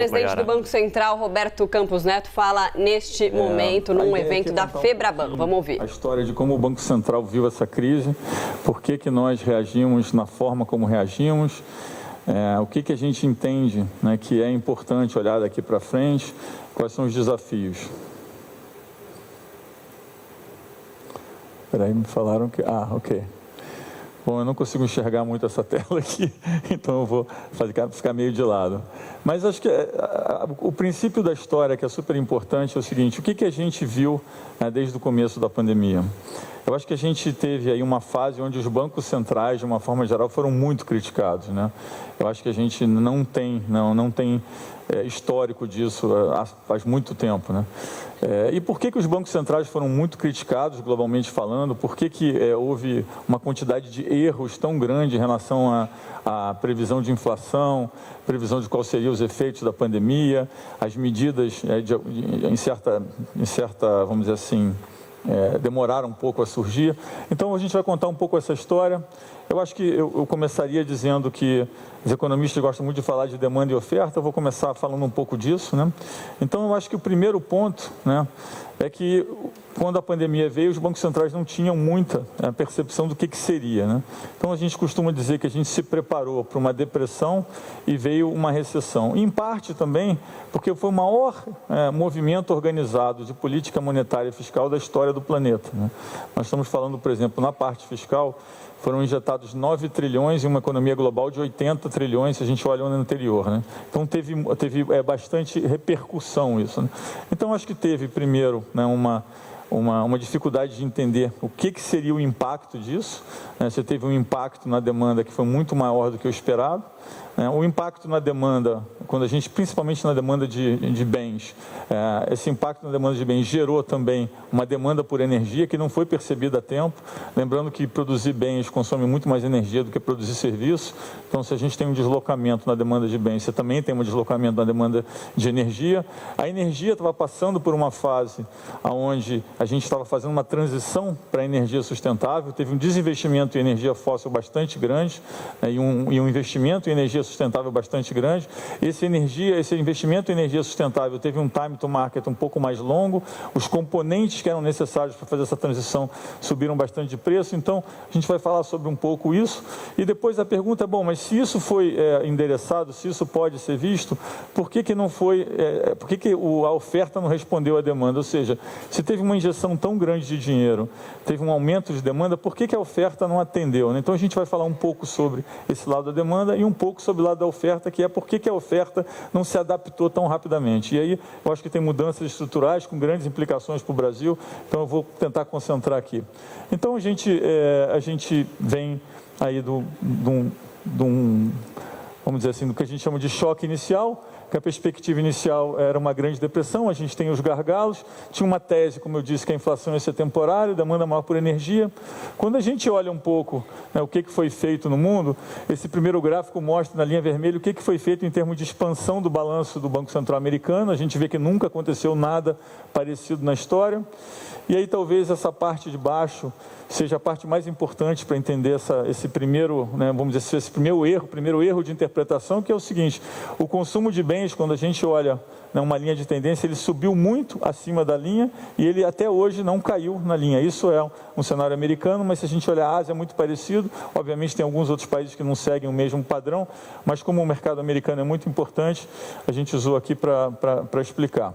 Presidente do Banco Central, Roberto Campos Neto, fala neste momento, num evento da Febraban. Vamos ouvir. A história de como o Banco Central viu essa crise, por que nós reagimos na forma como reagimos, o que a gente entende, né, que é importante olhar daqui para frente, quais são os desafios. Espera aí, me falaram que... ok. Bom, eu não consigo enxergar muito essa tela aqui, então eu vou ficar meio de lado. Mas acho que o princípio da história, que é super importante, é o seguinte: o que a gente viu desde o começo da pandemia? Eu acho que a gente teve aí uma fase onde os bancos centrais, de uma forma geral, foram muito criticados, né? Eu acho que a gente não tem histórico disso faz muito tempo, né? E por que os bancos centrais foram muito criticados, globalmente falando? Por que houve uma quantidade de erros tão grande em relação à previsão de inflação, previsão de quais seriam os efeitos da pandemia, as medidas em certa, vamos dizer assim, demoraram um pouco a surgir. Então a gente vai contar um pouco essa história. Eu acho que eu começaria dizendo que os economistas gostam muito de falar de demanda e oferta. Eu vou começar falando um pouco disso, né? Então eu acho que o primeiro ponto, né, é que quando a pandemia veio, os bancos centrais não tinham muita percepção do que seria, né? Então a gente costuma dizer que a gente se preparou para uma depressão e veio uma recessão. Em parte também porque foi o maior movimento organizado de política monetária e fiscal da história do planeta, né? Nós estamos falando, por exemplo, na parte fiscal, foram injetados 9 trilhões em uma economia global de 80 trilhões, se a gente olha o ano anterior, né? Então teve bastante repercussão isso, né? Então acho que teve primeiro, né, uma dificuldade de entender o que seria o impacto disso, né? Você teve um impacto na demanda que foi muito maior do que o esperado, né? O impacto na demanda, principalmente na demanda de bens, esse impacto na demanda de bens gerou também uma demanda por energia que não foi percebida a tempo. Lembrando que produzir bens consome muito mais energia do que produzir serviços. Então, se a gente tem um deslocamento na demanda de bens, você também tem um deslocamento na demanda de energia. A energia estava passando por uma fase onde a gente estava fazendo uma transição para a energia sustentável, teve um desinvestimento em energia fóssil bastante grande, né, e um investimento em energia sustentável bastante grande. Esse investimento em energia sustentável teve um time to market um pouco mais longo, os componentes que eram necessários para fazer essa transição subiram bastante de preço. Então a gente vai falar sobre um pouco isso, e depois a pergunta é, bom, mas se isso foi endereçado, se isso pode ser visto, por que não foi, por que a oferta não respondeu à demanda? Ou seja, se teve uma injeção tão grande de dinheiro, teve um aumento de demanda, por que a oferta não atendeu, né? Então a gente vai falar um pouco sobre esse lado da demanda e um pouco sobre o lado da oferta, que é por que a oferta não se adaptou tão rapidamente. E aí eu acho que tem mudanças estruturais com grandes implicações para o Brasil, então eu vou tentar concentrar aqui. Então a gente vem aí vamos dizer assim, do que a gente chama de choque inicial, que a perspectiva inicial era uma grande depressão, a gente tem os gargalos, tinha uma tese, como eu disse, que a inflação ia ser temporária, demanda maior por energia. Quando a gente olha um pouco, né, o que foi feito no mundo, esse primeiro gráfico mostra na linha vermelha o que foi feito em termos de expansão do balanço do Banco Central americano. A gente vê que nunca aconteceu nada parecido na história. E aí talvez essa parte de baixo seja a parte mais importante para entender esse primeiro, né, vamos dizer, esse primeiro erro de interpretação, que é o seguinte: o consumo de bens, quando a gente olha, né, uma linha de tendência, ele subiu muito acima da linha e ele até hoje não caiu na linha. Isso é um cenário americano, mas se a gente olhar a Ásia é muito parecido. Obviamente tem alguns outros países que não seguem o mesmo padrão, mas como o mercado americano é muito importante, a gente usou aqui para explicar.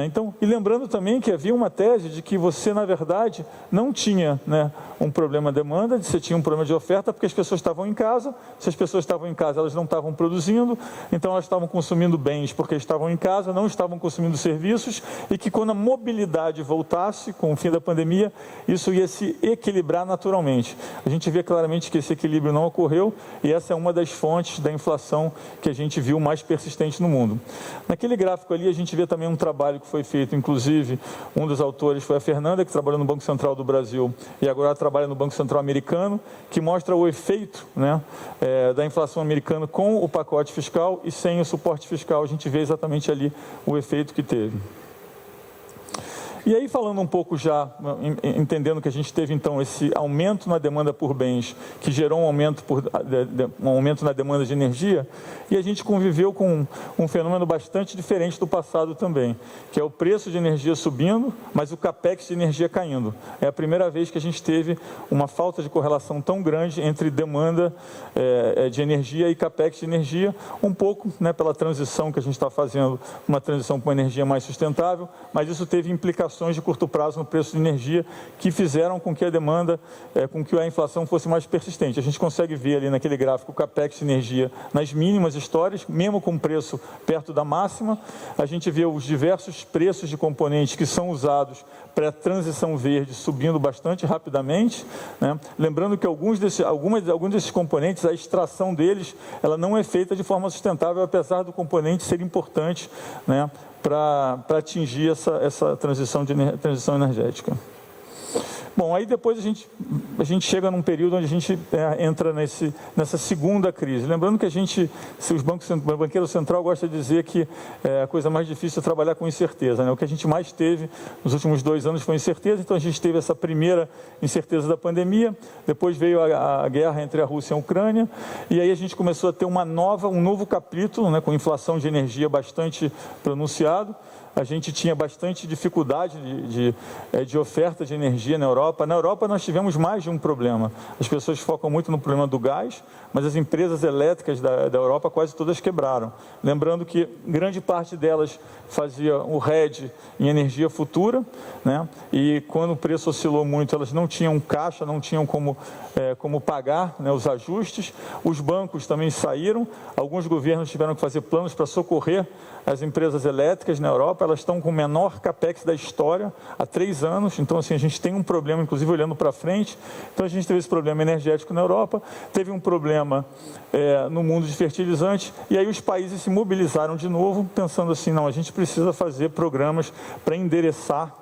Então, e lembrando também que havia uma tese de que você, na verdade, não tinha, né, um problema de demanda, você tinha um problema de oferta, porque as pessoas estavam em casa. Se as pessoas estavam em casa, elas não estavam produzindo, então elas estavam consumindo bens porque estavam em casa, não estavam consumindo serviços, e que quando a mobilidade voltasse, com o fim da pandemia, isso ia se equilibrar naturalmente. A gente vê claramente que esse equilíbrio não ocorreu, e essa é uma das fontes da inflação que a gente viu mais persistente no mundo. Naquele gráfico ali, a gente vê também um trabalho que foi feito, inclusive, um dos autores foi a Fernanda, que trabalhou no Banco Central do Brasil e agora trabalha no Banco Central americano, que mostra o efeito, né, da inflação americana com o pacote fiscal e sem o suporte fiscal. A gente vê exatamente ali o efeito que teve. E aí, falando um pouco já, entendendo que a gente teve, então, esse aumento na demanda por bens, que gerou um aumento na demanda de energia, e a gente conviveu com um fenômeno bastante diferente do passado também, que é o preço de energia subindo, mas o capex de energia caindo. É a primeira vez que a gente teve uma falta de correlação tão grande entre demanda de energia e capex de energia, um pouco, né, pela transição que a gente está fazendo, uma transição para uma energia mais sustentável, mas isso teve implicações de curto prazo no preço de energia que fizeram com que a demanda, com que a inflação fosse mais persistente. A gente consegue ver ali naquele gráfico o capex de energia nas mínimas histórias, mesmo com o preço perto da máxima. A gente vê os diversos preços de componentes que são usados para a transição verde subindo bastante rapidamente, né? Lembrando que alguns desses componentes, a extração deles, ela não é feita de forma sustentável, apesar do componente ser importante, né, para atingir essa transição energética. Bom, aí depois a gente chega num período onde a gente entra nessa segunda crise. Lembrando que o banqueiro central gosta de dizer que a coisa mais difícil é trabalhar com incerteza, né? O que a gente mais teve nos últimos 2 anos foi incerteza, então a gente teve essa primeira incerteza da pandemia, depois veio a guerra entre a Rússia e a Ucrânia, e aí a gente começou a ter um novo capítulo, né, com inflação de energia bastante pronunciado. A gente tinha bastante dificuldade de oferta de energia na Europa. Na Europa nós tivemos mais de um problema. As pessoas focam muito no problema do gás, mas as empresas elétricas da Europa quase todas quebraram. Lembrando que grande parte delas fazia o hedge em energia futura, né? E quando o preço oscilou muito, elas não tinham caixa, não tinham como pagar, né, os ajustes. Os bancos também saíram, alguns governos tiveram que fazer planos para socorrer as empresas elétricas na Europa. Elas estão com o menor capex da história há 3 anos, então assim, a gente tem um problema, inclusive olhando para frente. Então a gente teve esse problema energético na Europa, teve um problema no mundo de fertilizantes, e aí os países se mobilizaram de novo, pensando assim, não, a gente precisa fazer programas para endereçar,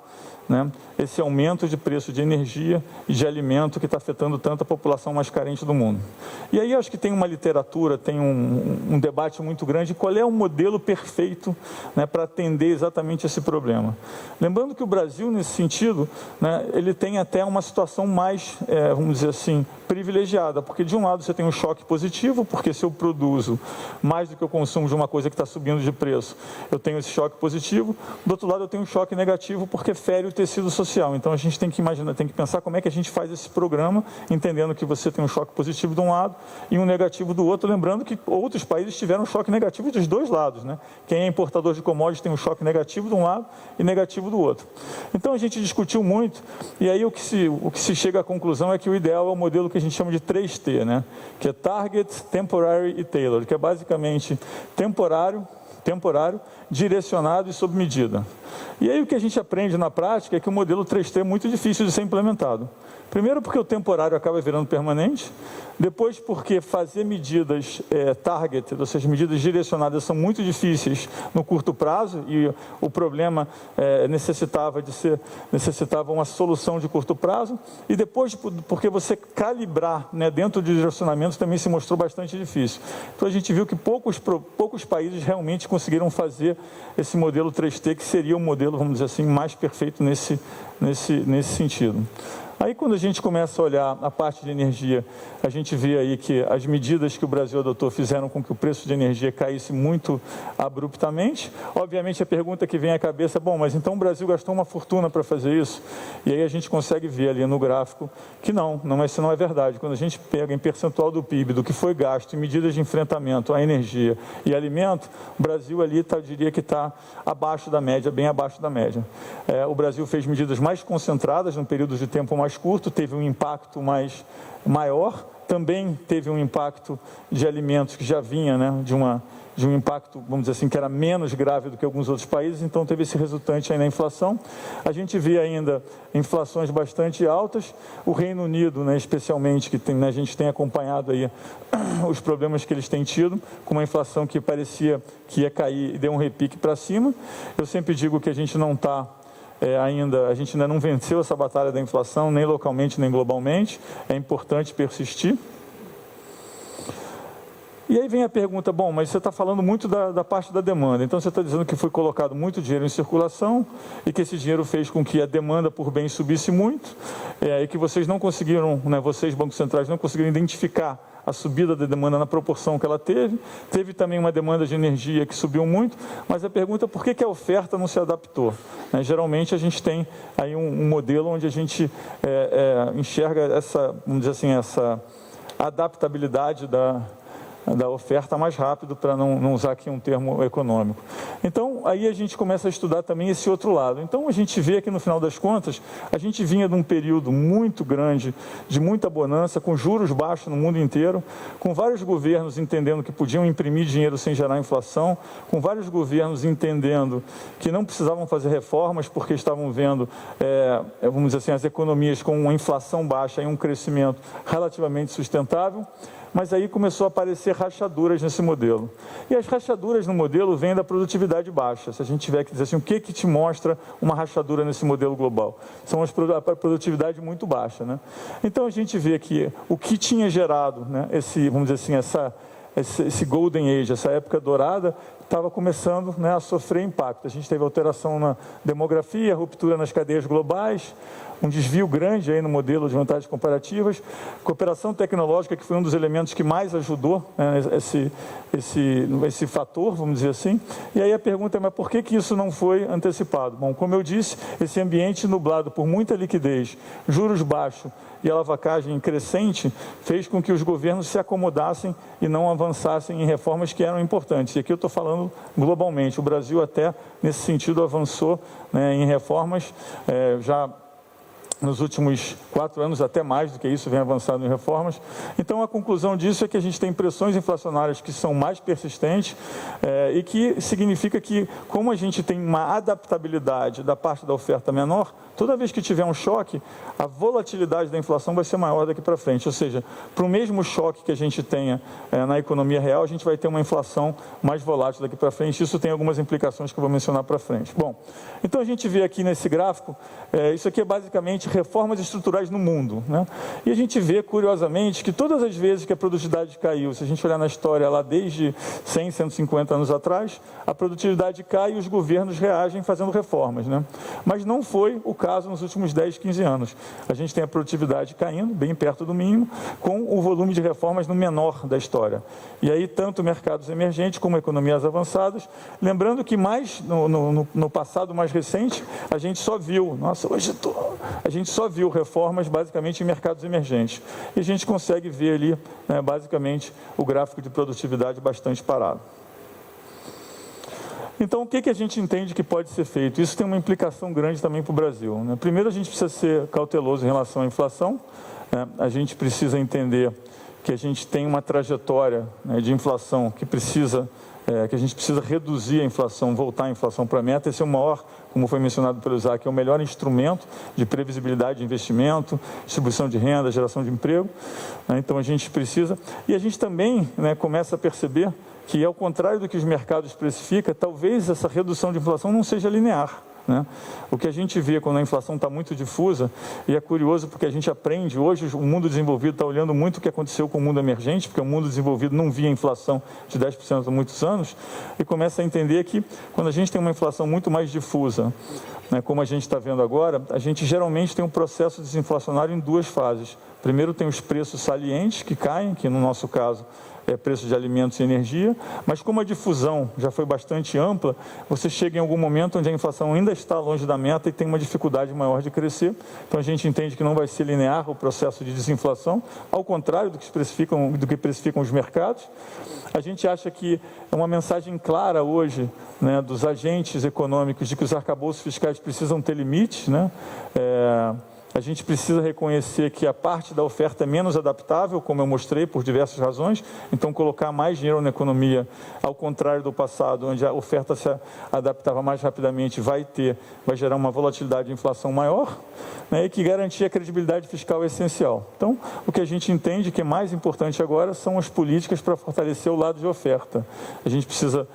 né, esse aumento de preço de energia e de alimento que está afetando tanto a população mais carente do mundo. E aí acho que tem uma literatura, tem um debate muito grande, qual é o modelo perfeito, né, para atender exatamente esse problema. Lembrando que o Brasil, nesse sentido, né, ele tem até uma situação mais, vamos dizer assim, privilegiada, porque de um lado você tem um choque positivo, porque se eu produzo mais do que eu consumo de uma coisa que está subindo de preço, eu tenho esse choque positivo. Do outro lado eu tenho um choque negativo, porque fere o tecido social. Então a gente tem que imaginar, tem que pensar como é que a gente faz esse programa, entendendo que você tem um choque positivo de um lado e um negativo do outro, lembrando que outros países tiveram um choque negativo dos dois lados, né? Quem é importador de commodities tem um choque negativo de um lado e negativo do outro. Então a gente discutiu muito, e aí o que se chega à conclusão é que o ideal é o modelo que a gente chama de 3T, né? Que é Target, Temporary e Tailored, que é basicamente temporário, direcionado e sob medida. E aí o que a gente aprende na prática é que o modelo 3T é muito difícil de ser implementado. Primeiro porque o temporário acaba virando permanente, depois porque fazer medidas target, ou seja, medidas direcionadas, são muito difíceis no curto prazo, e o problema necessitava uma solução de curto prazo, e depois porque você calibrar, né, dentro de direcionamentos também se mostrou bastante difícil. Então a gente viu que poucos países realmente conseguiram fazer esse modelo 3T, que seria o modelo, vamos dizer assim, mais perfeito nesse sentido. Aí quando a gente começa a olhar a parte de energia, a gente vê aí que as medidas que o Brasil adotou fizeram com que o preço de energia caísse muito abruptamente. Obviamente a pergunta que vem à cabeça, bom, mas então o Brasil gastou uma fortuna para fazer isso? E aí a gente consegue ver ali no gráfico que isso não é verdade. Quando a gente pega em percentual do PIB, do que foi gasto em medidas de enfrentamento à energia e alimento, o Brasil ali eu diria que está abaixo da média, bem abaixo da média. O Brasil fez medidas mais concentradas num período de tempo mais curto, teve um impacto maior, também teve um impacto de alimentos que já vinha, né, de um impacto, vamos dizer assim, que era menos grave do que alguns outros países, então teve esse resultante aí na inflação. A gente vê ainda inflações bastante altas. O Reino Unido, né, especialmente, que tem, né, a gente tem acompanhado aí os problemas que eles têm tido, com uma inflação que parecia que ia cair e deu um repique para cima. Eu sempre digo que a gente a gente ainda não venceu essa batalha da inflação, nem localmente, nem globalmente. É importante persistir. E aí vem a pergunta, bom, mas você está falando muito da parte da demanda, então você está dizendo que foi colocado muito dinheiro em circulação e que esse dinheiro fez com que a demanda por bens subisse muito, e que vocês não conseguiram, né, vocês, bancos centrais, não conseguiram identificar a subida da demanda na proporção que ela teve. Teve também uma demanda de energia que subiu muito, mas a pergunta é por que a oferta não se adaptou? Geralmente a gente tem aí um modelo onde a gente enxerga essa, vamos dizer assim, essa adaptabilidade da oferta mais rápido, para não usar aqui um termo econômico. Então, aí a gente começa a estudar também esse outro lado. Então, a gente vê que, no final das contas, a gente vinha de um período muito grande, de muita bonança, com juros baixos no mundo inteiro, com vários governos entendendo que podiam imprimir dinheiro sem gerar inflação, com vários governos entendendo que não precisavam fazer reformas porque estavam vendo, vamos dizer assim, as economias com uma inflação baixa e um crescimento relativamente sustentável. Mas aí começou a aparecer rachaduras nesse modelo. E as rachaduras no modelo vêm da produtividade baixa. Se a gente tiver que dizer assim, o que te mostra uma rachadura nesse modelo global? São a produtividade muito baixa, né? Então a gente vê que o que tinha gerado, né, vamos dizer assim, esse Golden Age, essa época dourada, estava começando, né, a sofrer impacto. A gente teve alteração na demografia, ruptura nas cadeias globais, um desvio grande aí no modelo de vantagens comparativas, cooperação tecnológica, que foi um dos elementos que mais ajudou, né, esse fator, vamos dizer assim. E aí a pergunta é, mas por que isso não foi antecipado? Bom, como eu disse, esse ambiente nublado por muita liquidez, juros baixos e alavancagem crescente, fez com que os governos se acomodassem e não avançassem em reformas que eram importantes. E aqui eu estou falando globalmente. O Brasil até, nesse sentido, avançou, né, em reformas, já nos últimos 4 anos, até mais do que isso, vem avançando em reformas. Então, a conclusão disso é que a gente tem pressões inflacionárias que são mais persistentes e que significa que, como a gente tem uma adaptabilidade da parte da oferta menor, toda vez que tiver um choque, a volatilidade da inflação vai ser maior daqui para frente. Ou seja, para o mesmo choque que a gente tenha na economia real, a gente vai ter uma inflação mais volátil daqui para frente. Isso tem algumas implicações que eu vou mencionar para frente. Bom, então a gente vê aqui nesse gráfico, isso aqui é basicamente reformas estruturais no mundo, né? E a gente vê, curiosamente, que todas as vezes que a produtividade caiu, se a gente olhar na história lá desde 100, 150 anos atrás, a produtividade cai e os governos reagem fazendo reformas, né? Mas não foi o caso nos últimos 10, 15 anos. A gente tem a produtividade caindo, bem perto do mínimo, com o volume de reformas no menor da história. E aí, tanto mercados emergentes como economias avançadas, lembrando que mais no passado mais recente, a gente só viu, a gente só viu reformas basicamente em mercados emergentes. E a gente consegue ver ali, né, basicamente, o gráfico de produtividade bastante parado. Então, o que a gente entende que pode ser feito? Isso tem uma implicação grande também para o Brasil, né? Primeiro, a gente precisa ser cauteloso em relação à inflação, né? A gente precisa entender que a gente tem uma trajetória, né, de inflação que a gente precisa reduzir a inflação, voltar a inflação para a meta. Esse é o maior, como foi mencionado pelo Isaac, é o melhor instrumento de previsibilidade de investimento, distribuição de renda, geração de emprego, né? Então a gente precisa, e a gente também, né, começa a perceber que, ao contrário do que os mercados precificam, talvez essa redução de inflação não seja linear, né? O que a gente vê quando a inflação está muito difusa, e é curioso porque a gente aprende, hoje o mundo desenvolvido está olhando muito o que aconteceu com o mundo emergente, porque o mundo desenvolvido não via inflação de 10% há muitos anos, e começa a entender que quando a gente tem uma inflação muito mais difusa, né, como a gente está vendo agora, a gente geralmente tem um processo desinflacionário em 2 fases. Primeiro tem os preços salientes que caem, que no nosso caso é preço de alimentos e energia, mas como a difusão já foi bastante ampla, você chega em algum momento onde a inflação ainda está longe da meta e tem uma dificuldade maior de crescer. Então a gente entende que não vai ser linear o processo de desinflação, ao contrário do que precificam os mercados. A gente acha que é uma mensagem clara hoje, né, dos agentes econômicos de que os arcabouços fiscais precisam ter limites, né? A gente precisa reconhecer que a parte da oferta é menos adaptável, como eu mostrei, por diversas razões. Então, colocar mais dinheiro na economia, ao contrário do passado, onde a oferta se adaptava mais rapidamente, vai gerar uma volatilidade de inflação maior, né, e que garantir a credibilidade fiscal é essencial. Então, o que a gente entende que é mais importante agora são as políticas para fortalecer o lado de oferta. A gente precisa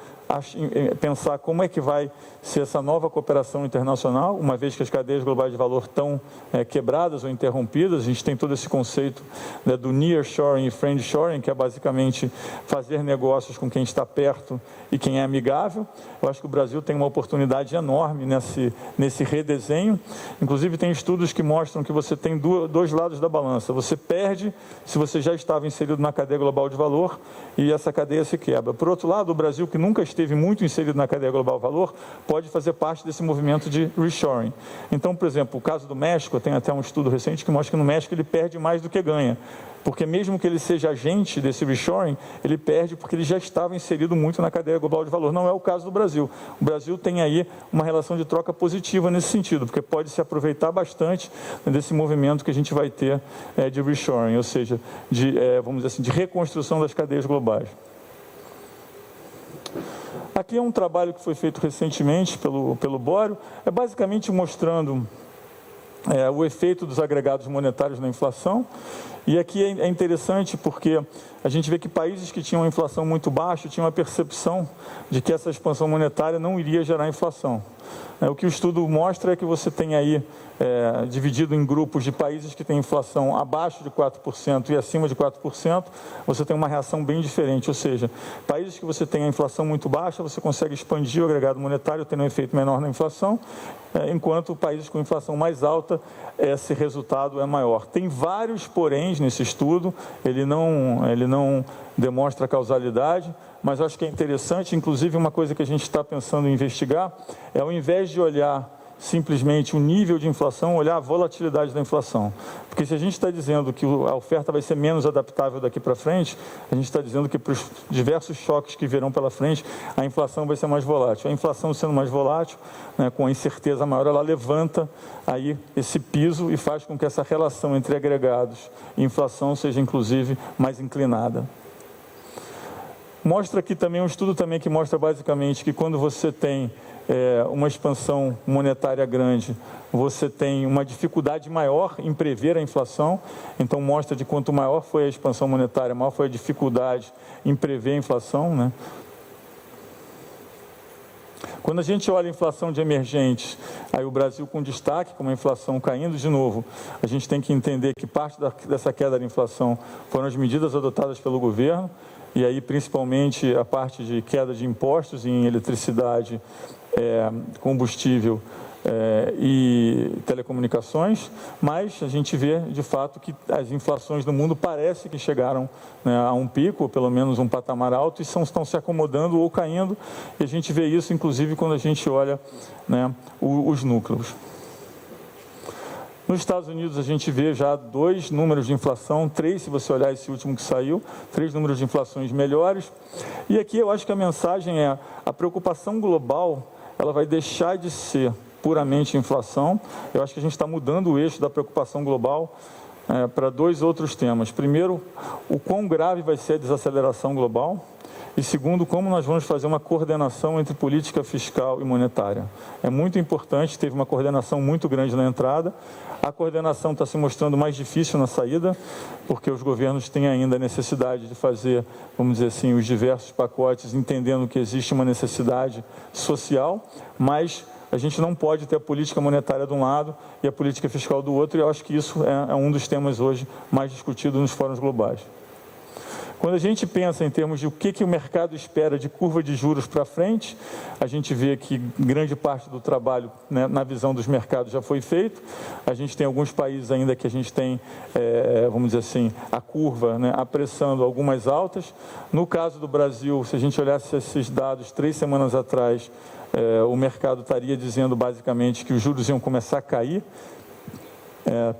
pensar como é que vai ser essa nova cooperação internacional, uma vez que as cadeias globais de valor estão quebradas ou interrompidas. A gente tem todo esse conceito, né, do nearshoring e friendshoring, que é basicamente fazer negócios com quem está perto e quem é amigável. Eu acho que o Brasil tem uma oportunidade enorme nesse redesenho. Inclusive, tem estudos que mostram que você tem dois lados da balança. Você perde se você já estava inserido na cadeia global de valor e essa cadeia se quebra. Por outro lado, o Brasil, que nunca esteve muito inserido na cadeia global de valor, pode fazer parte desse movimento de reshoring. Então, por exemplo, o caso do México, tem até um estudo recente que mostra que no México ele perde mais do que ganha. Porque mesmo que ele seja agente desse reshoring, ele perde porque ele já estava inserido muito na cadeia global de valor. Não é o caso do Brasil. O Brasil tem aí uma relação de troca positiva nesse sentido, porque pode se aproveitar bastante desse movimento que a gente vai ter de reshoring, ou seja, vamos dizer assim, de reconstrução das cadeias globais. Aqui é um trabalho que foi feito recentemente pelo Bório, basicamente mostrando o efeito dos agregados monetários na inflação. E aqui é interessante porque a gente vê que países que tinham uma inflação muito baixa tinham a percepção de que essa expansão monetária não iria gerar inflação. O que o estudo mostra é que você tem aí, dividido em grupos de países que têm inflação abaixo de 4% e acima de 4%, você tem uma reação bem diferente. Ou seja, países que você tem a inflação muito baixa, você consegue expandir o agregado monetário, tendo um efeito menor na inflação, enquanto países com inflação mais alta, esse resultado é maior. Tem vários poréns nesse estudo, ele não demonstra causalidade, mas acho que é interessante. Inclusive, uma coisa que a gente está pensando em investigar é, ao invés de olhar simplesmente o nível de inflação, olhar a volatilidade da inflação. Porque se a gente está dizendo que a oferta vai ser menos adaptável daqui para frente, a gente está dizendo que para os diversos choques que virão pela frente, a inflação vai ser mais volátil. A inflação sendo mais volátil, né, com a incerteza maior, ela levanta aí esse piso e faz com que essa relação entre agregados e inflação seja, inclusive, mais inclinada. Mostra aqui também um estudo também que mostra basicamente que quando você tem uma expansão monetária grande, você tem uma dificuldade maior em prever a inflação. Então mostra de quanto maior foi a expansão monetária, maior foi a dificuldade em prever a inflação, né? Quando a gente olha a inflação de emergentes, aí o Brasil com destaque, com uma inflação caindo de novo, a gente tem que entender que parte dessa queda da inflação foram as medidas adotadas pelo governo, e aí principalmente a parte de queda de impostos em eletricidade, combustível e telecomunicações, mas a gente vê de fato que as inflações no mundo parece que chegaram, né, a um pico, ou pelo menos um patamar alto, e estão se acomodando ou caindo, e a gente vê isso inclusive quando a gente olha, né, os núcleos. Nos Estados Unidos a gente vê já 2 números de inflação, 3 se você olhar esse último que saiu, 3 números de inflações melhores. E aqui eu acho que a mensagem é: a preocupação global, ela vai deixar de ser puramente inflação. Eu acho que a gente está mudando o eixo da preocupação global para 2 outros temas. Primeiro, o quão grave vai ser a desaceleração global. E segundo, como nós vamos fazer uma coordenação entre política fiscal e monetária. É muito importante, teve uma coordenação muito grande na entrada, a coordenação está se mostrando mais difícil na saída, porque os governos têm ainda a necessidade de fazer, vamos dizer assim, os diversos pacotes, entendendo que existe uma necessidade social, mas a gente não pode ter a política monetária de um lado e a política fiscal do outro, e eu acho que isso é um dos temas hoje mais discutidos nos fóruns globais. Quando a gente pensa em termos de o que o mercado espera de curva de juros para frente, a gente vê que grande parte do trabalho, né, na visão dos mercados já foi feito. A gente tem alguns países ainda que a gente tem, vamos dizer assim, a curva, né, apressando algumas altas. No caso do Brasil, se a gente olhasse esses dados 3 semanas atrás, o mercado estaria dizendo basicamente que os juros iam começar a cair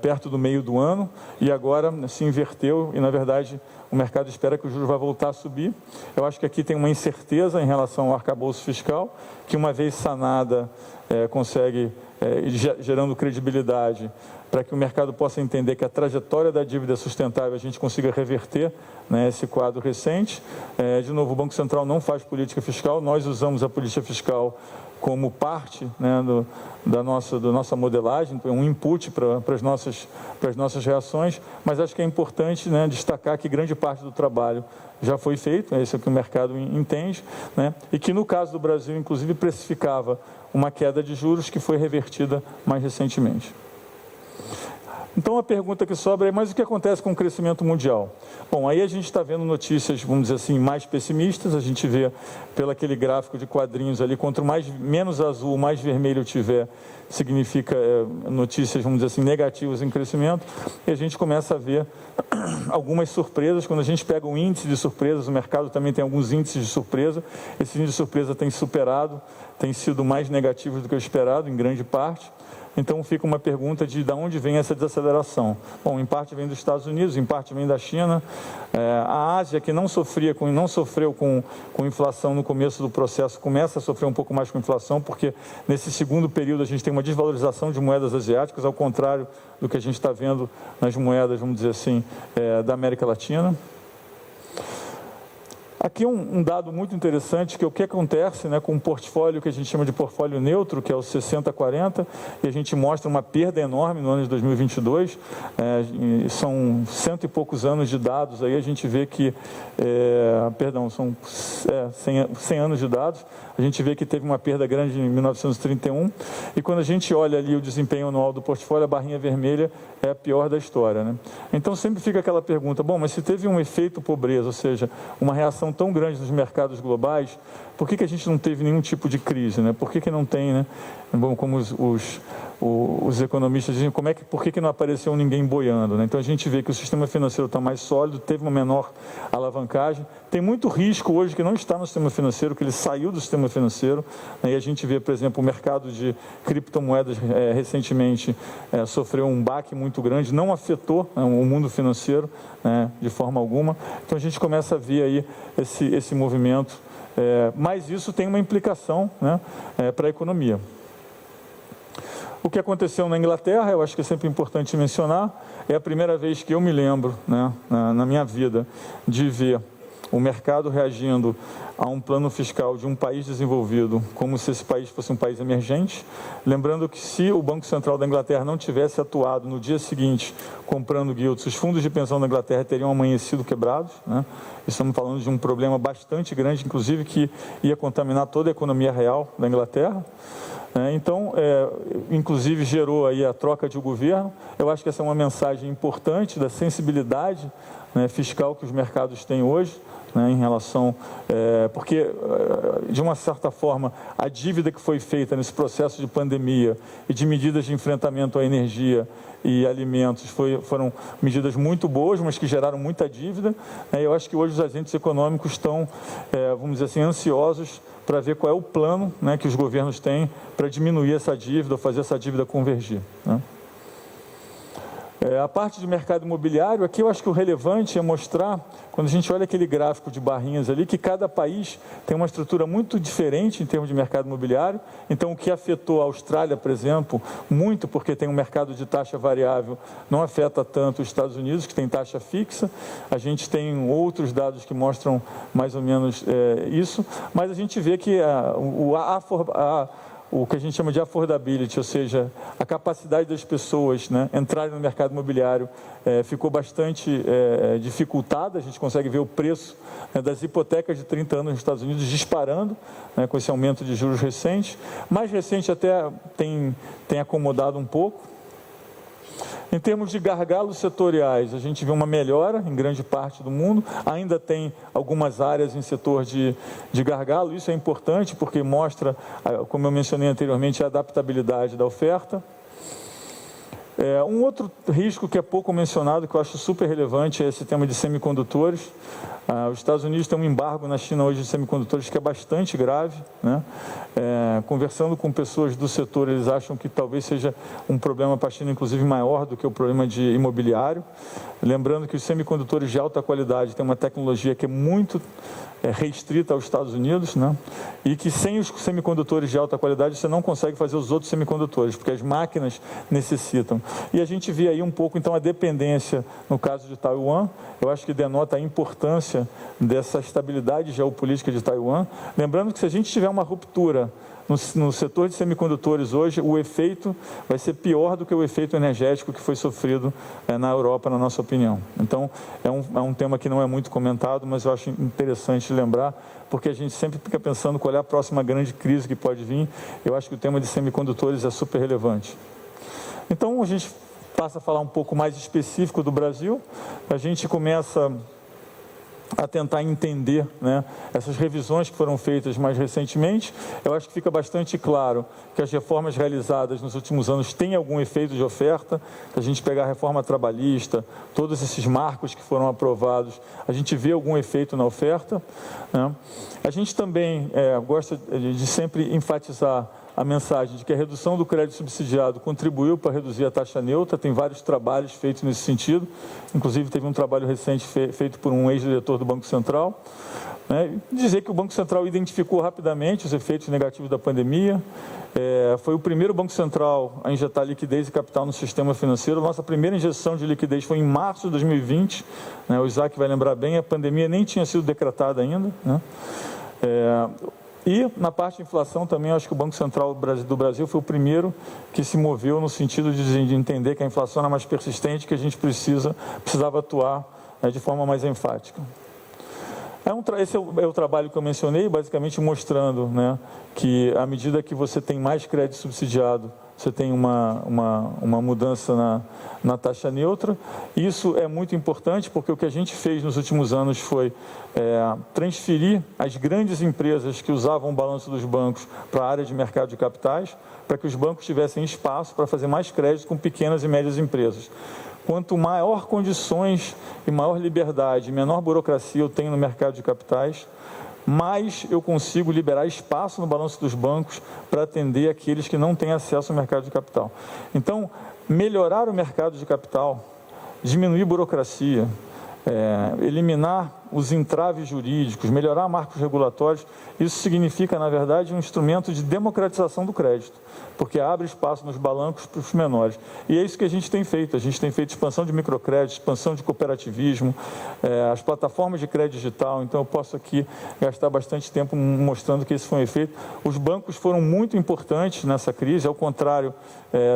perto do meio do ano, e agora se inverteu e, na verdade, o mercado espera que o juros vai voltar a subir. Eu acho que aqui tem uma incerteza em relação ao arcabouço fiscal, que uma vez sanada, consegue, gerando credibilidade, para que o mercado possa entender que a trajetória da dívida é sustentável, a gente consiga reverter, né, esse quadro recente. De novo, o Banco Central não faz política fiscal, nós usamos a política fiscal como parte, né, da nossa modelagem, um input para as nossas reações, mas acho que é importante, né, destacar que grande parte do trabalho já foi feito, esse é o que o mercado entende, né? E que no caso do Brasil, inclusive, precificava uma queda de juros que foi revertida mais recentemente. Então a pergunta que sobra é, mas o que acontece com o crescimento mundial? Bom, aí a gente está vendo notícias, vamos dizer assim, mais pessimistas, a gente vê pelo aquele gráfico de quadrinhos ali, quanto menos azul, mais vermelho tiver, significa notícias, vamos dizer assim, negativas em crescimento, e a gente começa a ver algumas surpresas. Quando a gente pega um índice de surpresas, o mercado também tem alguns índices de surpresa, esse índice de surpresa tem superado, tem sido mais negativo do que o esperado, em grande parte. Então fica uma pergunta de onde vem essa desaceleração. Bom, em parte vem dos Estados Unidos, em parte vem da China. A Ásia, que não sofreu com inflação no começo do processo, começa a sofrer um pouco mais com inflação, porque nesse segundo período a gente tem uma desvalorização de moedas asiáticas, ao contrário do que a gente está vendo nas moedas, vamos dizer assim, da América Latina. Aqui um dado muito interessante, que é o que acontece, né, com um portfólio que a gente chama de portfólio neutro, que é o 60-40, e a gente mostra uma perda enorme no ano de 2022, são 100 e poucos anos de dados, aí a gente vê que, são 100 anos de dados, a gente vê que teve uma perda grande em 1931, e quando a gente olha ali o desempenho anual do portfólio, a barrinha vermelha é a pior da história, né? Então sempre fica aquela pergunta, bom, mas se teve um efeito pobreza, ou seja, uma reação tão grande nos mercados globais, por que a gente não teve nenhum tipo de crise, né? Por que não tem, né? Bom, como os economistas dizem, por que não apareceu ninguém boiando, né? Então a gente vê que o sistema financeiro está mais sólido, teve uma menor alavancagem, tem muito risco hoje que não está no sistema financeiro, que ele saiu do sistema financeiro, né? E a gente vê, por exemplo, o mercado de criptomoedas recentemente sofreu um baque muito grande, não afetou, né, o mundo financeiro, né, de forma alguma. Então a gente começa a ver aí esse movimento, mas isso tem uma implicação, né, para a economia. O que aconteceu na Inglaterra, eu acho que é sempre importante mencionar, é a primeira vez que eu me lembro, né, na minha vida, de ver o mercado reagindo a um plano fiscal de um país desenvolvido como se esse país fosse um país emergente. Lembrando que se o Banco Central da Inglaterra não tivesse atuado no dia seguinte comprando guilds, os fundos de pensão da Inglaterra teriam amanhecido quebrados, né? Estamos falando de um problema bastante grande, inclusive que ia contaminar toda a economia real da Inglaterra. Então, inclusive gerou aí a troca de governo. Eu acho que essa é uma mensagem importante da sensibilidade, né, fiscal que os mercados têm hoje, né, em relação, porque de uma certa forma a dívida que foi feita nesse processo de pandemia e de medidas de enfrentamento à energia e alimentos foram medidas muito boas, mas que geraram muita dívida. Eu acho que hoje os agentes econômicos estão, vamos dizer assim, ansiosos para ver qual é o plano, né, que os governos têm para diminuir essa dívida, ou fazer essa dívida convergir, né? A parte de mercado imobiliário, aqui eu acho que o relevante é mostrar, quando a gente olha aquele gráfico de barrinhas ali, que cada país tem uma estrutura muito diferente em termos de mercado imobiliário. Então, o que afetou a Austrália, por exemplo, muito porque tem um mercado de taxa variável, não afeta tanto os Estados Unidos, que tem taxa fixa. A gente tem outros dados que mostram mais ou menos isso, mas a gente vê que o que a gente chama de affordability, ou seja, a capacidade das pessoas, né, entrarem no mercado imobiliário ficou bastante dificultada. A gente consegue ver o preço, né, das hipotecas de 30 anos nos Estados Unidos disparando, né, com esse aumento de juros recente. Mais recente até tem acomodado um pouco. Em termos de gargalos setoriais, a gente vê uma melhora em grande parte do mundo. Ainda tem algumas áreas em setor de gargalo. Isso é importante porque mostra, como eu mencionei anteriormente, a adaptabilidade da oferta. Um outro risco que é pouco mencionado, que eu acho super relevante, é esse tema de semicondutores. Os Estados Unidos têm um embargo na China hoje de semicondutores que é bastante grave, né? Conversando com pessoas do setor, eles acham que talvez seja um problema para a China, inclusive maior do que o problema de imobiliário. Lembrando que os semicondutores de alta qualidade têm uma tecnologia que é muito restrita aos Estados Unidos, né? E que sem os semicondutores de alta qualidade você não consegue fazer os outros semicondutores, porque as máquinas necessitam. E a gente vê aí um pouco, então, a dependência, no caso de Taiwan. Eu acho que denota a importância consequência dessa estabilidade geopolítica de Taiwan. Lembrando que se a gente tiver uma ruptura no setor de semicondutores hoje, o efeito vai ser pior do que o efeito energético que foi sofrido na Europa, na nossa opinião. Então, é um tema que não é muito comentado, mas eu acho interessante lembrar, porque a gente sempre fica pensando qual é a próxima grande crise que pode vir. Eu acho que o tema de semicondutores é super relevante. Então, a gente passa a falar um pouco mais específico do Brasil. A gente começa a tentar entender, né, essas revisões que foram feitas mais recentemente. Eu acho que fica bastante claro que as reformas realizadas nos últimos anos têm algum efeito de oferta. Se a gente pegar a reforma trabalhista, todos esses marcos que foram aprovados, a gente vê algum efeito na oferta, né? A gente também gosta de sempre enfatizar a mensagem de que a redução do crédito subsidiado contribuiu para reduzir a taxa neutra. Tem vários trabalhos feitos nesse sentido, inclusive teve um trabalho recente feito por um ex-diretor do Banco Central, né? Dizer que o Banco Central identificou rapidamente os efeitos negativos da pandemia, foi o primeiro Banco Central a injetar liquidez e capital no sistema financeiro. Nossa primeira injeção de liquidez foi em março de 2020, né? O Isaac vai lembrar bem, a pandemia nem tinha sido decretada ainda, né? E na parte de inflação também, acho que o Banco Central do Brasil foi o primeiro que se moveu no sentido de entender que a inflação era mais persistente, que a gente precisava atuar, né, de forma mais enfática. Esse é o trabalho que eu mencionei, basicamente mostrando, né, que à medida que você tem mais crédito subsidiado, você tem uma mudança na taxa neutra. Isso é muito importante, porque o que a gente fez nos últimos anos foi transferir as grandes empresas que usavam o balanço dos bancos para a área de mercado de capitais, para que os bancos tivessem espaço para fazer mais crédito com pequenas e médias empresas. Quanto maior condições e maior liberdade, menor burocracia eu tenho no mercado de capitais, mais eu consigo liberar espaço no balanço dos bancos para atender aqueles que não têm acesso ao mercado de capital. Então, melhorar o mercado de capital, diminuir burocracia, eliminar os entraves jurídicos, melhorar marcos regulatórios, isso significa, na verdade, um instrumento de democratização do crédito, porque abre espaço nos balancos para os menores. E é isso que a gente tem feito. A gente tem feito expansão de microcrédito, expansão de cooperativismo, as plataformas de crédito digital. Então, eu posso aqui gastar bastante tempo mostrando que esse foi um efeito. Os bancos foram muito importantes nessa crise, ao contrário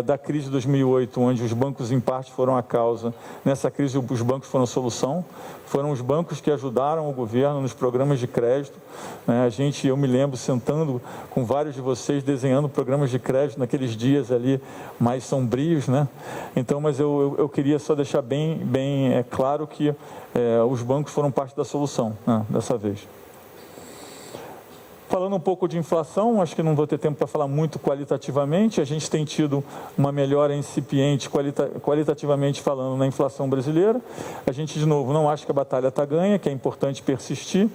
da crise de 2008, onde os bancos, em parte, foram a causa. Nessa crise, os bancos foram a solução. Foram os bancos que ajudaram o governo nos programas de crédito, né? Eu me lembro sentando com vários de vocês, desenhando programas de crédito naqueles dias ali mais sombrios, né? Então, mas eu queria só deixar bem claro que os bancos foram parte da solução, né, dessa vez. Falando um pouco de inflação, acho que não vou ter tempo para falar muito qualitativamente. A gente tem tido uma melhora incipiente, qualitativamente falando, na inflação brasileira. A gente, de novo, não acha que a batalha está ganha, que é importante persistir.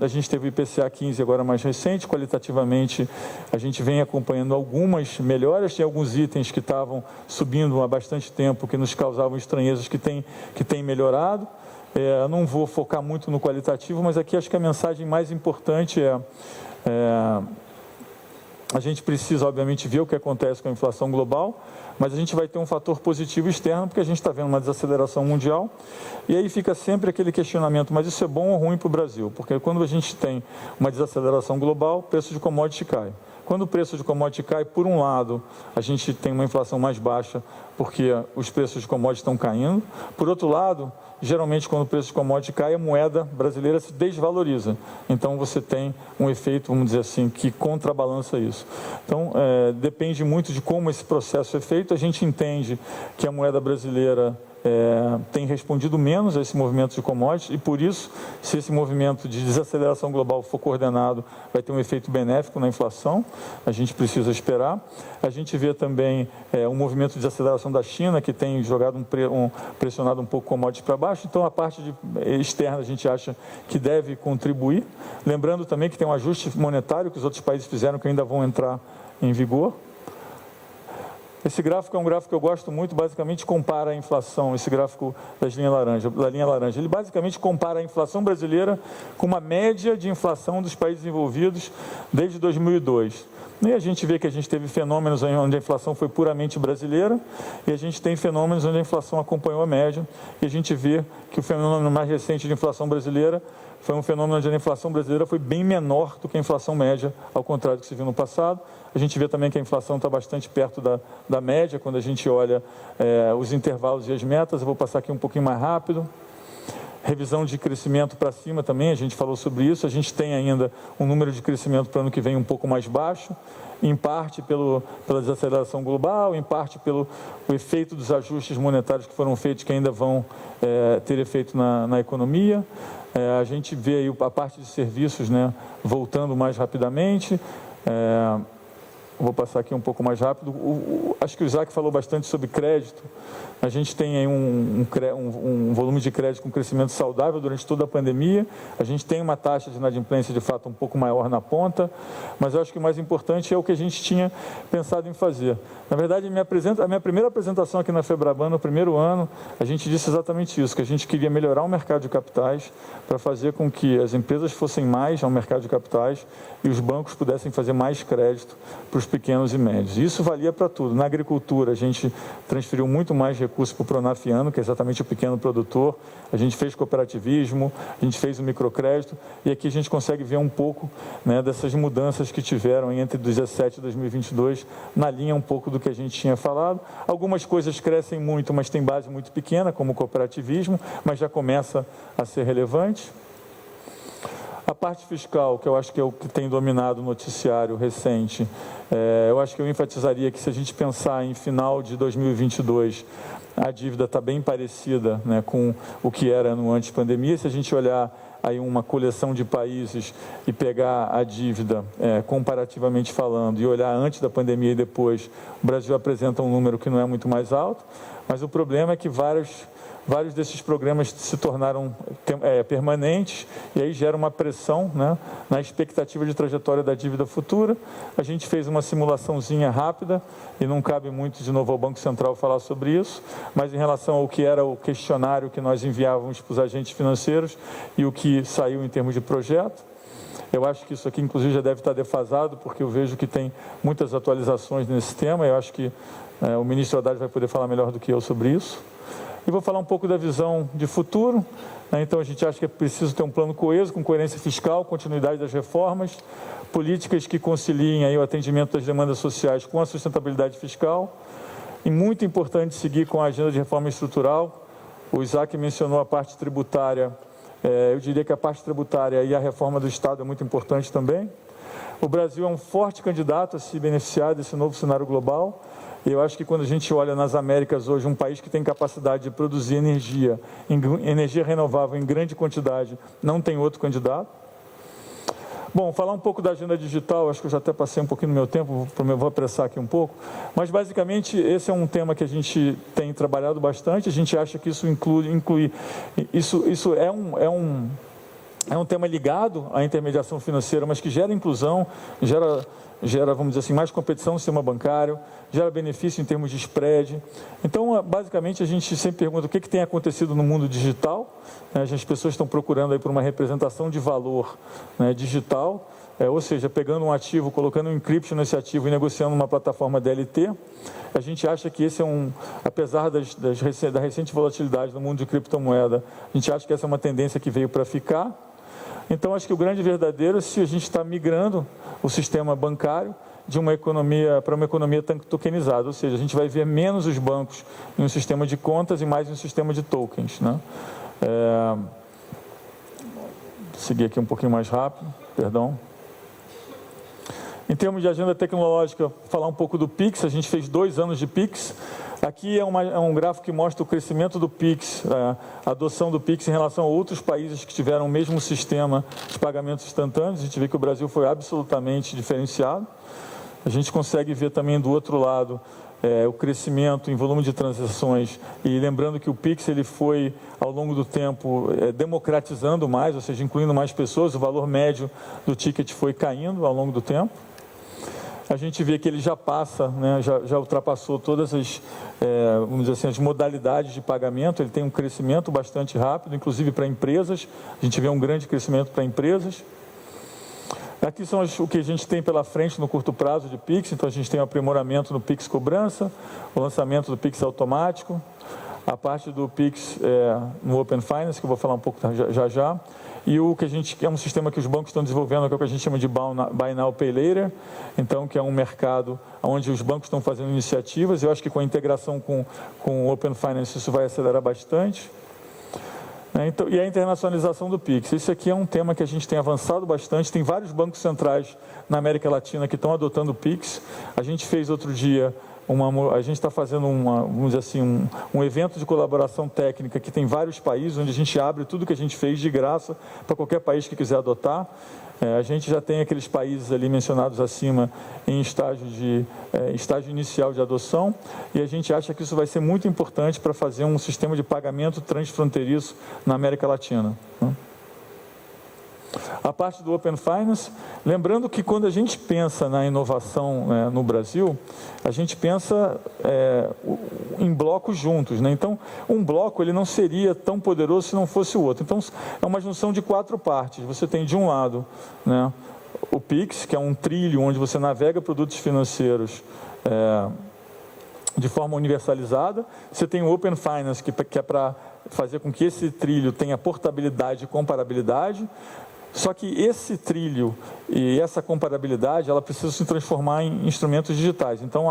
A gente teve o IPCA 15 agora mais recente. Qualitativamente, a gente vem acompanhando algumas melhoras. Tem alguns itens que estavam subindo há bastante tempo, que nos causavam estranhezas, que tem melhorado. Eu não vou focar muito no qualitativo, mas aqui acho que a mensagem mais importante a gente precisa, obviamente, ver o que acontece com a inflação global, mas a gente vai ter um fator positivo externo, porque a gente está vendo uma desaceleração mundial, e aí fica sempre aquele questionamento, mas isso é bom ou ruim para o Brasil? Porque quando a gente tem uma desaceleração global, o preço de commodity cai. Quando o preço de commodity cai, por um lado, a gente tem uma inflação mais baixa, porque os preços de commodity estão caindo. Por outro lado, geralmente, quando o preço de commodity cai, a moeda brasileira se desvaloriza. Então, você tem um efeito, vamos dizer assim, que contrabalança isso. Então, depende muito de como esse processo é feito. A gente entende que a moeda brasileira tem respondido menos a esse movimento de commodities e, por isso, se esse movimento de desaceleração global for coordenado, vai ter um efeito benéfico na inflação. A gente precisa esperar. A gente vê também um movimento de desaceleração da China, que tem jogado pressionado um pouco o commodities para baixo. Então, a parte externa a gente acha que deve contribuir. Lembrando também que tem um ajuste monetário que os outros países fizeram, que ainda vão entrar em vigor. Esse gráfico é um gráfico que eu gosto muito, basicamente compara a inflação, esse gráfico da linha laranja. Ele basicamente compara a inflação brasileira com uma média de inflação dos países envolvidos desde 2002. E a gente vê que a gente teve fenômenos onde a inflação foi puramente brasileira e a gente tem fenômenos onde a inflação acompanhou a média. E a gente vê que o fenômeno mais recente de inflação brasileira foi um fenômeno onde a inflação brasileira foi bem menor do que a inflação média, ao contrário do que se viu no passado. A gente vê também que a inflação está bastante perto da média, quando a gente olha os intervalos e as metas. Eu vou passar aqui um pouquinho mais rápido. Revisão de crescimento para cima também, a gente falou sobre isso. A gente tem ainda um número de crescimento para o ano que vem um pouco mais baixo, em parte pela desaceleração global, em parte pelo efeito dos ajustes monetários que foram feitos, que ainda vão ter efeito na economia. A gente vê aí a parte de serviços, né, voltando mais rapidamente. Vou passar aqui um pouco mais rápido. Acho que o Isaac falou bastante sobre crédito. A gente tem aí um volume de crédito com crescimento saudável durante toda a pandemia. A gente tem uma taxa de inadimplência, de fato, um pouco maior na ponta. Mas eu acho que o mais importante é o que a gente tinha pensado em fazer. Na verdade, a minha primeira apresentação aqui na Febraban, no primeiro ano, a gente disse exatamente isso, que a gente queria melhorar o mercado de capitais para fazer com que as empresas fossem mais ao mercado de capitais e os bancos pudessem fazer mais crédito para os pequenos e médios. Isso valia para tudo. Na agricultura, a gente transferiu muito mais recursos para o Pronafiano, que é exatamente o pequeno produtor. A gente fez cooperativismo, a gente fez o microcrédito, e aqui a gente consegue ver um pouco, né, dessas mudanças que tiveram entre 2017 e 2022, na linha um pouco do que a gente tinha falado. Algumas coisas crescem muito, mas tem base muito pequena, como o cooperativismo, mas já começa a ser relevante. A parte fiscal, que eu acho que é o que tem dominado o noticiário recente, eu acho que eu enfatizaria que, se a gente pensar em final de 2022, a dívida está bem parecida, né, com o que era no antes pandemia. Se a gente olhar aí uma coleção de países e pegar a dívida, comparativamente falando, e olhar antes da pandemia e depois, o Brasil apresenta um número que não é muito mais alto, mas o problema é que vários desses programas se tornaram permanentes, e aí gera uma pressão, né, na expectativa de trajetória da dívida futura. A gente fez uma simulaçãozinha rápida, e não cabe muito de novo ao Banco Central falar sobre isso, mas em relação ao que era o questionário que nós enviávamos para os agentes financeiros e o que saiu em termos de projeto, eu acho que isso aqui, inclusive, já deve estar defasado, porque eu vejo que tem muitas atualizações nesse tema. Eu acho que o ministro Haddad vai poder falar melhor do que eu sobre isso. E vou falar um pouco da visão de futuro, né? Então, a gente acha que é preciso ter um plano coeso, com coerência fiscal, continuidade das reformas, políticas que conciliem aí o atendimento das demandas sociais com a sustentabilidade fiscal. E muito importante seguir com a agenda de reforma estrutural. O Isaac mencionou a parte tributária. Eu diria que a parte tributária e a reforma do Estado é muito importante também. O Brasil é um forte candidato a se beneficiar desse novo cenário global. E eu acho que, quando a gente olha nas Américas hoje, um país que tem capacidade de produzir energia renovável em grande quantidade, não tem outro candidato. Bom, falar um pouco da agenda digital, acho que eu já até passei um pouquinho do meu tempo, vou apressar aqui um pouco, mas basicamente esse é um tema que a gente tem trabalhado bastante. A gente acha que isso isso é um tema ligado à intermediação financeira, mas que gera inclusão, gera, vamos dizer assim, mais competição no sistema bancário, gera benefício em termos de spread. Então, basicamente, a gente sempre pergunta o que tem acontecido no mundo digital. As pessoas estão procurando aí por uma representação de valor, né, digital, ou seja, pegando um ativo, colocando um encryption nesse ativo e negociando uma plataforma DLT. A gente acha que esse apesar da recente volatilidade no mundo de criptomoeda, a gente acha que essa é uma tendência que veio para ficar. Então, acho que o grande verdadeiro é se a gente está migrando o sistema bancário de uma economia para uma economia tokenizada, ou seja, a gente vai ver menos os bancos em um sistema de contas e mais em um sistema de tokens, né? Seguir aqui um pouquinho mais rápido, perdão. Em termos de agenda tecnológica, falar um pouco do Pix. A gente fez 2 anos de Pix. Aqui é um gráfico que mostra o crescimento do Pix, a adoção do Pix em relação a outros países que tiveram o mesmo sistema de pagamentos instantâneos. A gente vê que o Brasil foi absolutamente diferenciado. A gente consegue ver também do outro lado o crescimento em volume de transações, e lembrando que o Pix ele foi, ao longo do tempo, democratizando mais, ou seja, incluindo mais pessoas. O valor médio do ticket foi caindo ao longo do tempo. A gente vê que ele já passa, né, já ultrapassou todas as, vamos dizer assim, as modalidades de pagamento. Ele tem um crescimento bastante rápido, inclusive para empresas. A gente vê um grande crescimento para empresas. Aqui são o que a gente tem pela frente no curto prazo de Pix. Então, a gente tem o aprimoramento no Pix Cobrança, o lançamento do Pix Automático, a parte do Pix no Open Finance, que eu vou falar um pouco já, e o que a gente é um sistema que os bancos estão desenvolvendo, que é o que a gente chama de Buy Now, Pay Later, então, que é um mercado onde os bancos estão fazendo iniciativas. Eu acho que com a integração com o Open Finance isso vai acelerar bastante. Então, e a internacionalização do Pix. Esse aqui é um tema que a gente tem avançado bastante. Tem vários bancos centrais na América Latina que estão adotando o Pix. A gente fez outro dia, a gente está fazendo vamos dizer assim, um evento de colaboração técnica que tem vários países, onde a gente abre tudo que a gente fez de graça para qualquer país que quiser adotar. A gente já tem aqueles países ali mencionados acima em estágio inicial de adoção, e a gente acha que isso vai ser muito importante para fazer um sistema de pagamento transfronteiriço na América Latina. A parte do Open Finance, lembrando que quando a gente pensa na inovação no Brasil, a gente pensa em blocos juntos, né? Então, um bloco ele não seria tão poderoso se não fosse o outro. Então, é uma junção de 4 partes. Você tem, de um lado, né, o Pix, que é um trilho onde você navega produtos financeiros de forma universalizada. Você tem o Open Finance, que é para fazer com que esse trilho tenha portabilidade e comparabilidade. Só que esse trilho e essa comparabilidade, ela precisa se transformar em instrumentos digitais. Então,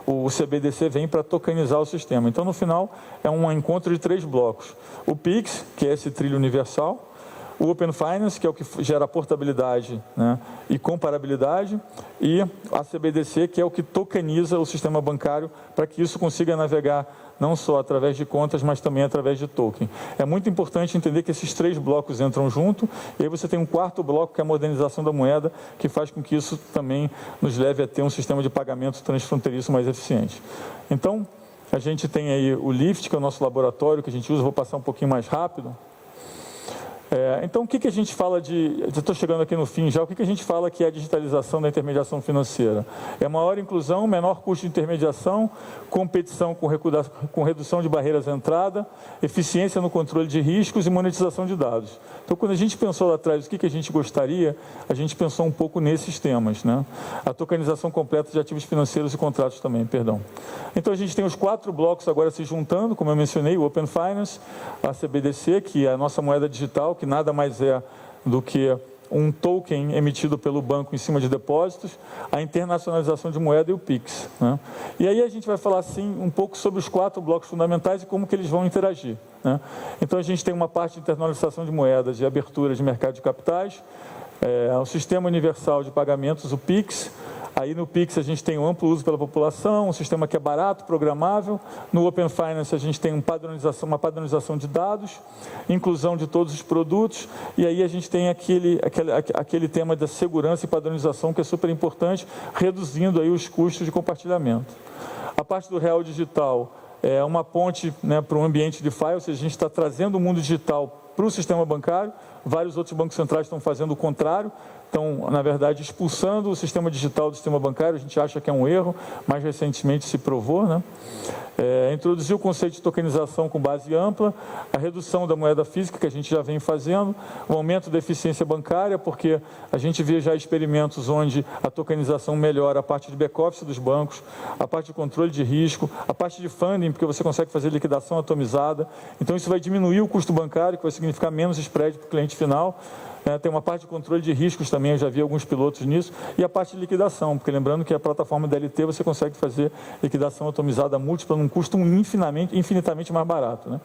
o CBDC vem para tokenizar o sistema. Então, no final, é um encontro de 3 blocos. O Pix, que é esse trilho universal. O Open Finance, que é o que gera portabilidade, né, e comparabilidade. E a CBDC, que é o que tokeniza o sistema bancário para que isso consiga navegar não só através de contas, mas também através de token. É muito importante entender que esses 3 blocos entram junto, e aí você tem um 4º bloco, que é a modernização da moeda, que faz com que isso também nos leve a ter um sistema de pagamento transfronteiriço mais eficiente. Então, a gente tem aí o LIFT, que é o nosso laboratório, que a gente usa, vou passar um pouquinho mais rápido. Então, o que a gente fala estou chegando aqui no fim já, o que a gente fala que é a digitalização da intermediação financeira? É maior inclusão, menor custo de intermediação, competição com redução de barreiras de entrada, eficiência no controle de riscos e monetização de dados. Então, quando a gente pensou lá atrás o que a gente gostaria, a gente pensou um pouco nesses temas, né? A tokenização completa de ativos financeiros e contratos também, perdão. Então, a gente tem os 4 blocos agora se juntando, como eu mencionei, o Open Finance, a CBDC, que é a nossa moeda digital, que nada mais é do que um token emitido pelo banco em cima de depósitos, a internacionalização de moeda e o Pix, né? E aí a gente vai falar assim um pouco sobre os 4 blocos fundamentais e como que eles vão interagir, né? Então a gente tem uma parte de internacionalização de moedas e abertura de mercado de capitais, o sistema universal de pagamentos, o Pix. Aí no Pix a gente tem um amplo uso pela população, um sistema que é barato, programável. No Open Finance a gente tem uma padronização de dados, inclusão de todos os produtos, e aí a gente tem aquele tema da segurança e padronização que é super importante, reduzindo aí os custos de compartilhamento. A parte do real digital é uma ponte, né, para um ambiente DeFi, ou seja, a gente está trazendo o mundo digital para o sistema bancário. Vários outros bancos centrais estão fazendo o contrário, estão, na verdade, expulsando o sistema digital do sistema bancário. A gente acha que é um erro, mas recentemente se provou, né? Introduzir o conceito de tokenização com base ampla, a redução da moeda física, que a gente já vem fazendo, o aumento da eficiência bancária, porque a gente vê já experimentos onde a tokenização melhora a parte de back-office dos bancos, a parte de controle de risco, a parte de funding, porque você consegue fazer liquidação atomizada. Então, isso vai diminuir o custo bancário, que vai significar menos spread para o cliente final. Tem uma parte de controle de riscos também, eu já vi alguns pilotos nisso, e a parte de liquidação, porque lembrando que a plataforma DLT você consegue fazer liquidação atomizada múltipla num custo infinitamente mais barato, né?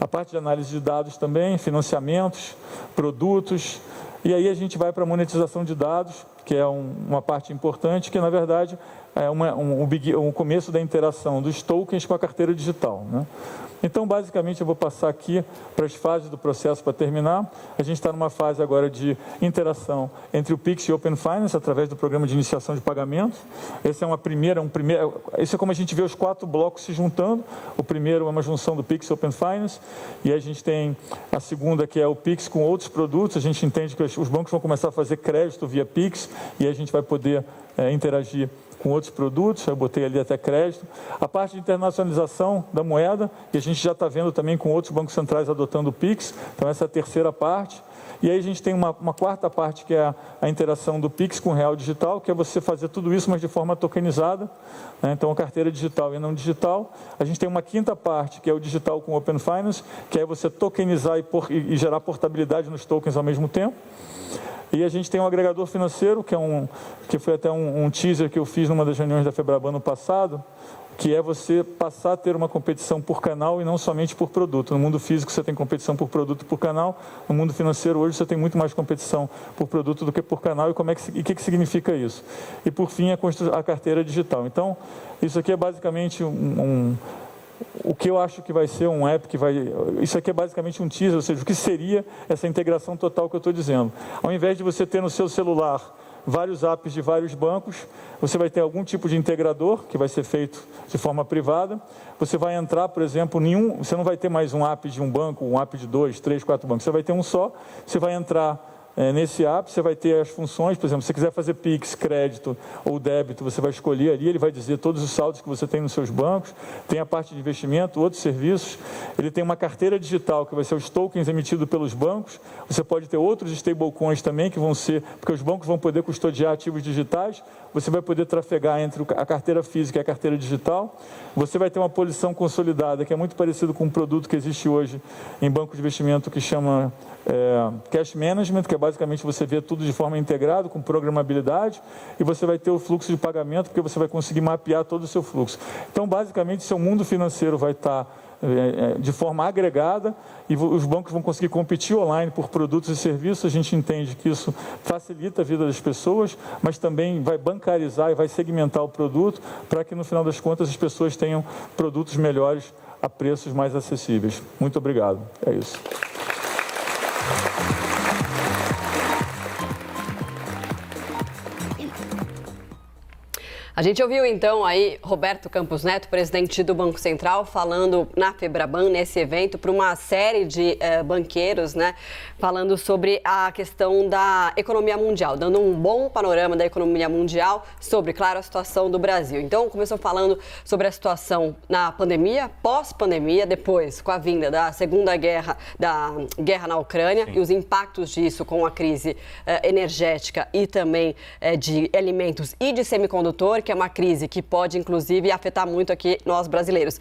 A parte de análise de dados também, financiamentos, produtos, e aí a gente vai para a monetização de dados, que é uma parte importante, que na verdade é um começo da interação dos tokens com a carteira digital, né? Então, basicamente, eu vou passar aqui para as fases do processo para terminar. A gente está numa fase agora de interação entre o Pix e o Open Finance, através do programa de iniciação de pagamentos. Essa é esse é como a gente vê os 4 blocos se juntando. O primeiro é uma junção do Pix e Open Finance, e aí a gente tem a segunda, que é o Pix com outros produtos. A gente entende que os bancos vão começar a fazer crédito via Pix, e aí a gente vai poder interagir com outros produtos, eu botei ali até crédito. A parte de internacionalização da moeda, e a gente já está vendo também com outros bancos centrais adotando o Pix, então essa é a terceira parte. E aí a gente tem uma quarta parte, que é a interação do Pix com o real digital, que é você fazer tudo isso, mas de forma tokenizada, né? Então, a carteira digital e não digital. A gente tem uma quinta parte, que é o digital com Open Finance, que é você tokenizar e gerar portabilidade nos tokens ao mesmo tempo. E a gente tem um agregador financeiro, que foi até um teaser que eu fiz numa das reuniões da Febraban no passado, que é você passar a ter uma competição por canal e não somente por produto. No mundo físico você tem competição por produto e por canal, no mundo financeiro hoje você tem muito mais competição por produto do que por canal, e o que significa isso? E por fim a carteira digital. Então, isso aqui é basicamente o que eu acho que vai ser um app isso aqui é basicamente um teaser, ou seja, o que seria essa integração total que eu estou dizendo. Ao invés de você ter no seu celular vários apps de vários bancos, você vai ter algum tipo de integrador, que vai ser feito de forma privada. Você vai entrar, por exemplo, você não vai ter mais um app de um banco, um app de 2, 3, 4 bancos, você vai ter um só. Você vai entrar nesse app, você vai ter as funções, por exemplo, se você quiser fazer Pix, crédito ou débito, você vai escolher ali, ele vai dizer todos os saldos que você tem nos seus bancos, tem a parte de investimento, outros serviços, ele tem uma carteira digital, que vai ser os tokens emitidos pelos bancos, você pode ter outros stablecoins também, que vão ser, porque os bancos vão poder custodiar ativos digitais, você vai poder trafegar entre a carteira física e a carteira digital, você vai ter uma posição consolidada, que é muito parecido com um produto que existe hoje em banco de investimento, que chama Cash Management, que é basicamente você vê tudo de forma integrada, com programabilidade, e você vai ter o fluxo de pagamento, porque você vai conseguir mapear todo o seu fluxo. Então, basicamente, seu mundo financeiro vai estar de forma agregada, e os bancos vão conseguir competir online por produtos e serviços. A gente entende que isso facilita a vida das pessoas, mas também vai bancarizar e vai segmentar o produto para que, no final das contas, as pessoas tenham produtos melhores a preços mais acessíveis. Muito obrigado. É isso. A gente ouviu então aí Roberto Campos Neto, presidente do Banco Central, falando na Febraban, nesse evento, para uma série de banqueiros, né, falando sobre a questão da economia mundial, dando um bom panorama da economia mundial sobre, claro, a situação do Brasil. Então, começou falando sobre a situação na pandemia, pós-pandemia, depois com a vinda da Segunda Guerra, da guerra na Ucrânia. Sim. E os impactos disso com a crise energética e também de alimentos e de semicondutor, que é uma crise que pode, inclusive, afetar muito aqui nós brasileiros.